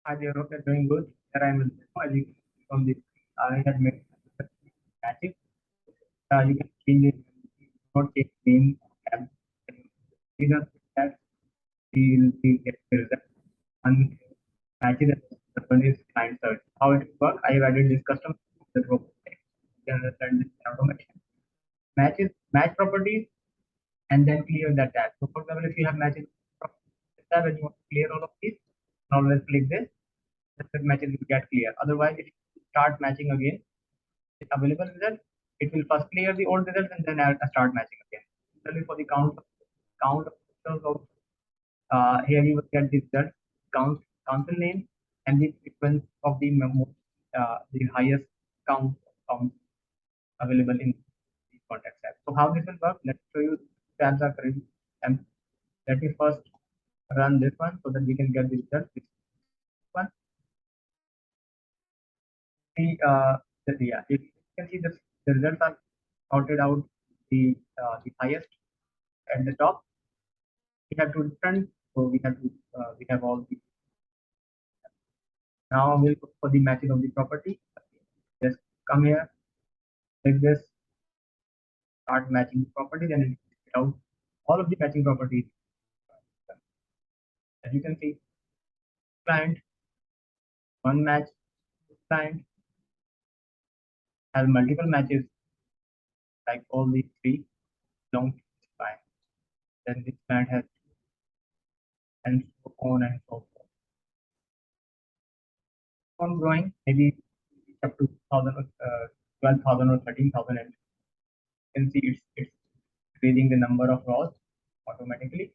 Hi there, hope you're doing good. Here I am with as you can see from this. I had made magic. You can change it, not change name tab. These are that we will be get the result. And matches the one is client search. How it works, I have added this custom the row. You can understand this automation. Match properties and then clear that tab. So for example, if you have matches tab and you want to clear all of these, now let's click this. The matches will get clear. Otherwise, if you start matching again, available result, it will first clear the old results and then start matching again. Similarly, for the count of pixels also, here you will get the result, council name, and the sequence of the the highest count available in the context tab. So how this will work? Let's show you tabs are currently empty. Let me first run this one so that we can get the result. This one, if you can see the results are sorted out the highest at the top. We have two different, so we have all the. Now we'll look for the matching of the property. Just come here, click this, start matching the property, then it will spit out all of the matching properties. As you can see, client, one match, client has multiple matches, like all these three belong to this client. Then this client has, and so on and so forth. On growing, maybe up to 12,000 or 13,000, and you can see it's increasing the number of rows automatically.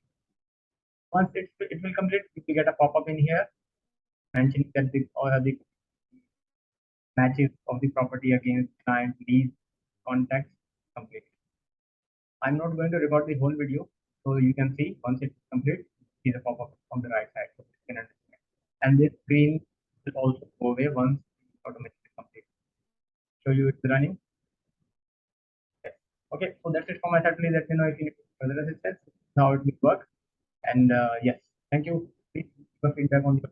Once it will complete, you will get a pop-up in here mentioning that the matches of the property against client leads contacts complete. I'm not going to record the whole video, so you can see once it's complete, see the pop-up on the right side, so you can understand. And this screen will also go away once it's automatically complete. Show you it's running. Okay, so that's it for my side. Please let me know if you need further assistance, how it will work. And yes, thank you. Please give feedback on your